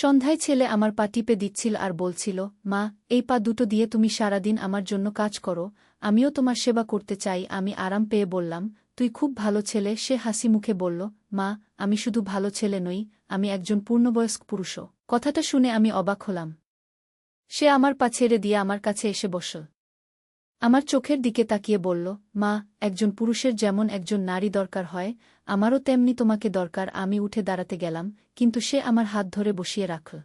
সন্ধ্যায় ছেলে আমার পা টিপে দিচ্ছিল আর বলছিল, মা, এই পা দুটো দিয়ে তুমি সারাদিন আমার জন্য কাজ করো, আমিও তোমার সেবা করতে চাই। আমি আরাম পেয়ে বললাম, তুই খুব ভালো ছেলে। সে হাসি মুখে বলল, মা, আমি শুধু ভালো ছেলে নই, আমি একজন পূর্ণবয়স্ক পুরুষও। কথাটা শুনে আমি অবাক হলাম। সে আমার পা ছেড়ে দিয়ে আমার কাছে এসে বসল। আমার চোখের দিকে তাকিয়ে বলল, মা, একজন পুরুষের যেমন একজন নারী দরকার হয়, আমারও তেমনি তোমাকে দরকার। আমি উঠে দাঁড়াতে গেলাম, কিন্তু সে আমার হাত ধরে বসিয়ে রাখল।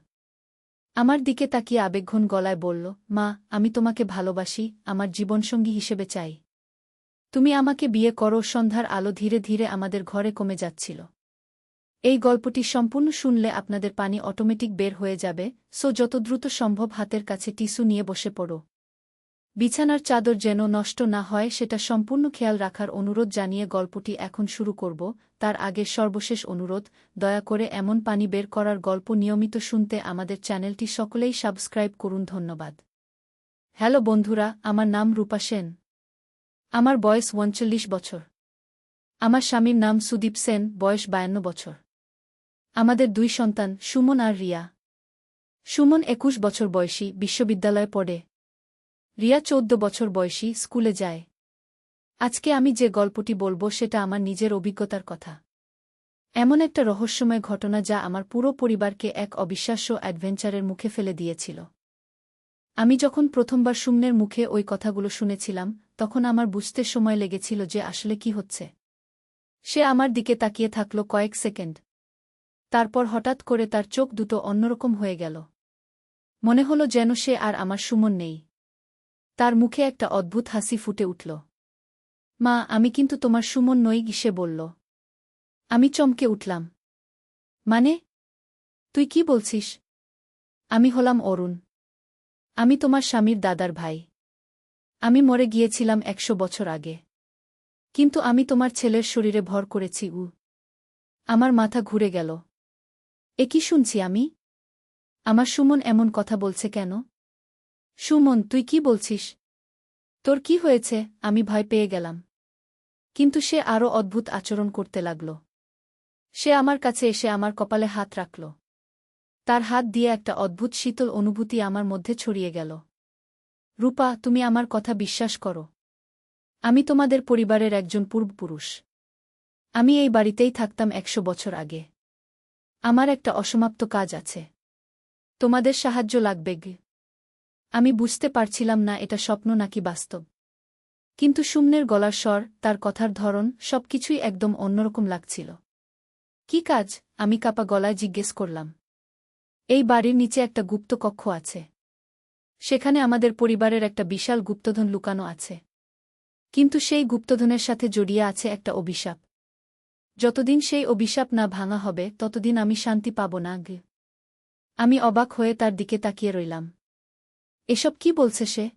আমার দিকে তাকিয়ে আবেগঘন গলায় বলল, মা, আমি তোমাকে ভালোবাসি, আমার জীবনসঙ্গী হিসেবে চাই। তুমি আমাকে বিয়ে করো। সন্ধ্যার আলো ধীরে ধীরে আমাদের ঘরে কমে যাচ্ছিল। এই গল্পটি সম্পূর্ণ শুনলে আপনাদের পানি অটোমেটিক বের হয়ে যাবে, সো যত দ্রুত সম্ভব হাতের কাছে টিস্যু নিয়ে বসে পড়ো। বিছানার চাদর যেন নষ্ট না হয় সেটা সম্পূর্ণ খেয়াল রাখার অনুরোধ জানিয়ে গল্পটি এখন শুরু করব। তার আগে সর্বশেষ অনুরোধ, দয়া করে এমন পানি বের করার গল্প নিয়মিত শুনতে আমাদের চ্যানেলটি সকলেই সাবস্ক্রাইব করুন। ধন্যবাদ। হ্যালো বন্ধুরা, আমার নাম রূপা সেন। আমার বয়স ৩৯ বছর। আমার স্বামীর নাম সুদীপ সেন, বয়স ৫২ বছর। আমাদের ২ সন্তান, সুমন আর রিয়া। সুমন ২১ বছর বয়সী, বিশ্ববিদ্যালয়ে পড়ে। রিয়া ১৪ বছর বয়সী, স্কুলে যায়। আজকে আমি যে গল্পটি বলবো সেটা আমার নিজের অভিজ্ঞতার কথা। এমন একটা রহস্যময় ঘটনা যা আমার পুরো পরিবারকে এক অবিশ্বাস্য অ্যাডভেঞ্চারের মুখে ফেলে দিয়েছিল। আমি যখন প্রথমবার সুমনের মুখে ওই কথাগুলো শুনেছিলাম, তখন আমার বুঝতে সময় লেগেছিল যে আসলে কি হচ্ছে। সে আমার দিকে তাকিয়ে থাকল কয়েক সেকেন্ড। তারপর হঠাৎ করে তার চোখ দুটো অন্যরকম হয়ে গেল। মনে হলো যেন সে আর আমার সুমন নেই। তার মুখে একটা অদ্ভুত হাসি ফুটে উঠল। মা, আমি কিন্তু তোমার সুমন নই, সে বলল। আমি চমকে উঠলাম। মানে? তুই কি বলছিস? আমি হলাম অরুণ। আমি তোমার স্বামীর দাদার ভাই। আমি মরে গিয়েছিলাম ১০০ বছর আগে। কিন্তু আমি তোমার ছেলের শরীরে ভর করেছি। আমার মাথা ঘুরে গেল। এ কি শুনছি আমি? আমার সুমন এমন কথা বলছে কেন? সুমন, তুই কি বলছিস? তোর কি হয়েছে? আমি ভয় পেয়ে গেলাম। কিন্তু সে আরও অদ্ভুত আচরণ করতে লাগল। সে আমার কাছে এসে আমার কপালে হাত রাখল। তার হাত দিয়ে একটা অদ্ভুত শীতল অনুভূতি আমার মধ্যে ছড়িয়ে গেল। রূপা, তুমি আমার কথা বিশ্বাস করো। আমি তোমাদের পরিবারের একজন পূর্বপুরুষ। আমি এই বাড়িতেই থাকতাম ১০০ বছর আগে। আমার একটা অসমাপ্ত কাজ আছে। তোমাদের সাহায্য লাগবে। আমি বুঝতে পারছিলাম না এটা স্বপ্ন নাকি বাস্তব। কিন্তু সুমনের গলার স্বর, তার কথার ধরন, সবকিছুই একদম অন্যরকম লাগছিল। কি কাজ? আমি কাপা গলায় জিজ্ঞেস করলাম। এই বাড়ির নিচে একটা গুপ্ত কক্ষ আছে। সেখানে আমাদের পরিবারের একটা বিশাল গুপ্তধন লুকানো আছে। কিন্তু সেই গুপ্তধনের সাথে জড়িয়ে আছে একটা অভিশাপ। যতদিন সেই অভিশাপ না ভাঙা হবে ততদিন আমি শান্তি পাব না। আমি অবাক হয়ে তার দিকে তাকিয়ে রইলাম। এসব কি বলছে সে?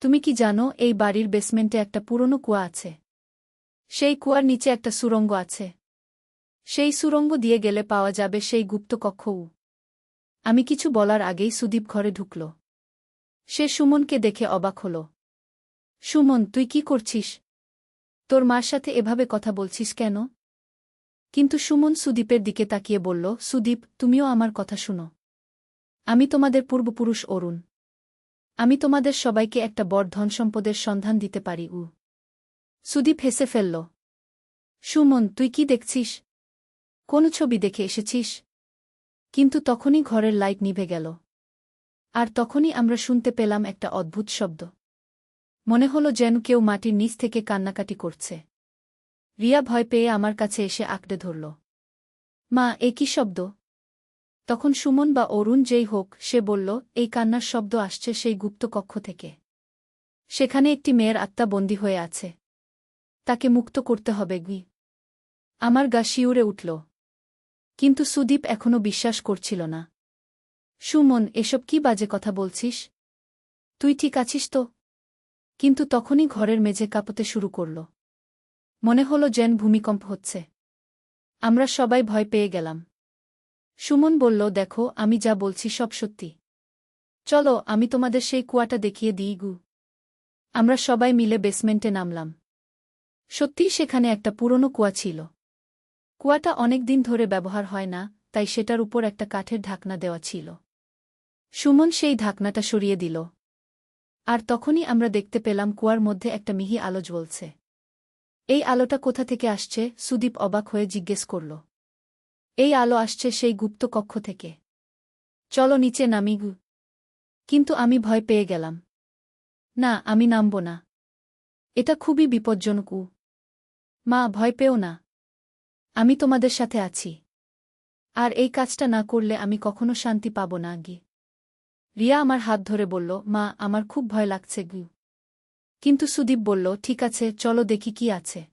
তুমি কি জানো এই বাড়ির বেসমেন্টে একটা পুরনো কুয়া আছে? সেই কুয়ার নিচে একটা সুড়ঙ্গ আছে। সেই সুড়ঙ্গ দিয়ে গেলে পাওয়া যাবে সেই গুপ্ত কক্ষও। আমি কিছু বলার আগেই সুদীপ ঘরে ঢুকল। সে সুমনকে দেখে অবাক হল। সুমন, তুই কি করছিস? তোর মার সাথে এভাবে কথা বলছিস কেন? কিন্তু সুমন সুদীপের দিকে তাকিয়ে বলল, সুদীপ, তুমিও আমার কথা শুনো। আমি তোমাদের পূর্বপুরুষ অরুণ। আমি তোমাদের সবাইকে একটা বড় ধনসম্পদের সন্ধান দিতে পারি। সুদীপ হেসে ফেলল। সুমন, তুই কি দেখছিস? কোন ছবি দেখে এসেছিস? কিন্তু তখনই ঘরের লাইট নিভে গেল। আর তখনই আমরা শুনতে পেলাম একটা অদ্ভুত শব্দ। মনে হলো যেন কেউ মাটির নিচ থেকে কান্নাকাটি করছে। রিয়া ভয় পেয়ে আমার কাছে এসে আঁকড়ে ধরল। মা, এ কি শব্দ? তখন সুমন বা অরুণ যেই হোক, সে বলল, এই কান্নার শব্দ আসছে সেই গুপ্ত কক্ষ থেকে। সেখানে একটি মেয়ের আত্মা বন্দী হয়ে আছে। তাকে মুক্ত করতে হবে। আমার গা শিউরে উঠল। কিন্তু সুদীপ এখনও বিশ্বাস করছিল না। সুমন, এসব কি বাজে কথা বলছিস? তুই ঠিক আছিস তো? কিন্তু তখনই ঘরের মেঝে কাঁপতে শুরু করল। মনে হলো যেন ভূমিকম্প হচ্ছে। আমরা সবাই ভয় পেয়ে গেলাম। সুমন বলল, দেখো, আমি যা বলছি সব সত্যি। চলো, আমি তোমাদের সেই কুয়াটা দেখিয়ে দিই। আমরা সবাই মিলে বেসমেন্টে নামলাম। সত্যিই সেখানে একটা পুরনো কুয়া ছিল। কুয়াটা অনেক দিন ধরে ব্যবহার হয় না, তাই সেটার উপর একটা কাঠের ঢাকনা দেওয়া ছিল। সুমন সেই ঢাকনাটা সরিয়ে দিল। আর তখনই আমরা দেখতে পেলাম কুয়ার মধ্যে একটা মিহি আলো জ্বলছে। এই আলোটা কোথা থেকে আসছে? সুদীপ অবাক হয়ে জিজ্ঞেস করল। এই আলো আসছে সেই গুপ্ত কক্ষ থেকে। চলো নিচে নামি গু। কিন্তু আমি ভয় পেয়ে গেলাম। না, আমি নামব না। এটা খুবই বিপজ্জনক। মা, ভয় পেও না। আমি তোমাদের সাথে আছি। আর এই কাজটা না করলে আমি কখনো শান্তি পাব না গি। রিয়া আমার হাত ধরে বলল, মা, আমার খুব ভয় লাগছে গু। কিন্তু সুদীপ বলল, ঠিক আছে, চলো দেখি কি আছে।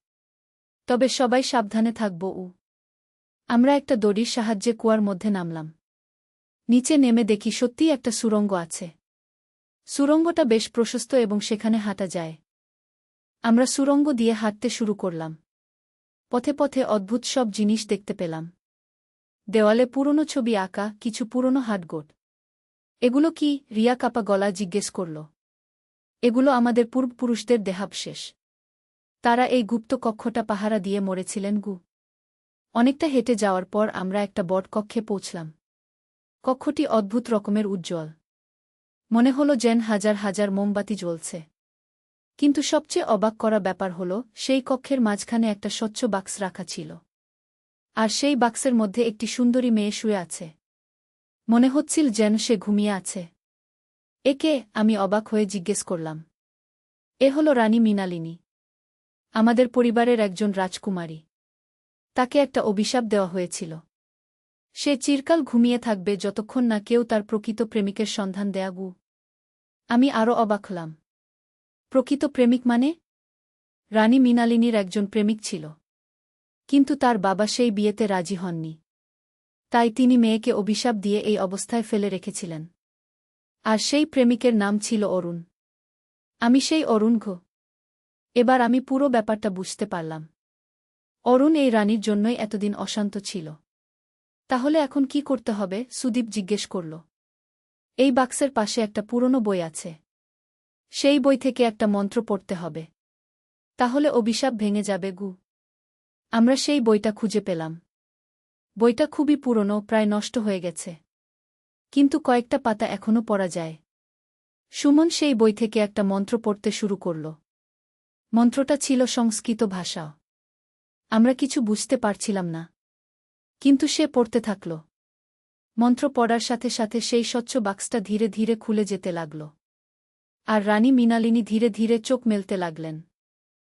তবে সবাই সাবধানে থাকব। আমরা একটা দড়ির সাহায্যে কুয়ার মধ্যে নামলাম। নিচে নেমে দেখি সত্যিই একটা সুড়ঙ্গ আছে। সুড়ঙ্গটা বেশ প্রশস্ত এবং সেখানে হাঁটা যায়। আমরা সুড়ঙ্গ দিয়ে হাঁটতে শুরু করলাম। পথে পথে অদ্ভুত সব জিনিস দেখতে পেলাম। দেওয়ালে পুরনো ছবি আঁকা, কিছু পুরনো হাটগোট। এগুলো কি? রিয়া কাপা গলা জিজ্ঞেস করল। এগুলো আমাদের পূর্বপুরুষদের দেহাবশেষ। তারা এই গুপ্ত কক্ষটা পাহারা দিয়ে মরেছিলেন গু। অনেকটা হেঁটে যাওয়ার পর আমরা একটা বট কক্ষে পৌঁছলাম। কক্ষটি অদ্ভুত রকমের উজ্জ্বল। মনে হলো যেন হাজার হাজার মোমবাতি জ্বলছে। কিন্তু সবচেয়ে অবাক করা ব্যাপার হল, সেই কক্ষের মাঝখানে একটা স্বচ্ছ বাক্স রাখা ছিল। আর সেই বাক্সের মধ্যে একটি সুন্দরী মেয়ে শুয়ে আছে। মনে হচ্ছিল যেন সে ঘুমিয়ে আছে। একে? আমি অবাক হয়ে জিজ্ঞেস করলাম। এ হল রানী মৃণালিনী, আমাদের পরিবারের একজন রাজকুমারী। তাকে একটা অভিশাপ দেওয়া হয়েছিল। সে চিরকাল ঘুমিয়ে থাকবে যতক্ষণ না কেউ তার প্রকৃত প্রেমিকের সন্ধান দেয়া গু। আমি আরও অবাক হলাম। প্রকৃত প্রেমিক মানে? রানী মৃণালিনীর একজন প্রেমিক ছিল। কিন্তু তার বাবা সেই বিয়েতে রাজি হননি। তাই তিনি মেয়েকে অভিশাপ দিয়ে এই অবস্থায় ফেলে রেখেছিলেন। আর সেই প্রেমিকের নাম ছিল অরুণ। আমি সেই অরুণ ঘ। এবার আমি পুরো ব্যাপারটা বুঝতে পারলাম। অরুণ এই রানীর জন্যই এতদিন অশান্ত ছিল। তাহলে এখন কি করতে হবে? সুদীপ জিজ্ঞেস করল। এই বাক্সের পাশে একটা পুরনো বই আছে। সেই বই থেকে একটা মন্ত্র পড়তে হবে। তাহলে অভিশাপ ভেঙে যাবে গু। আমরা সেই বইটা খুঁজে পেলাম। বইটা খুবই পুরনো, প্রায় নষ্ট হয়ে গেছে। কিন্তু কয়েকটা পাতা এখনও পড়া যায়। সুমন সেই বই থেকে একটা মন্ত্র পড়তে শুরু করল। মন্ত্রটা ছিল সংস্কৃত ভাষা। আমরা কিছু বুঝতে পারছিলাম না। কিন্তু সে পড়তে থাকল। মন্ত্র পড়ার সাথে সাথে সেই স্বচ্ছ বাক্সটা ধীরে ধীরে খুলে যেতে লাগল। আর রানী মৃণালিনী ধীরে ধীরে চোখ মেলতে লাগলেন।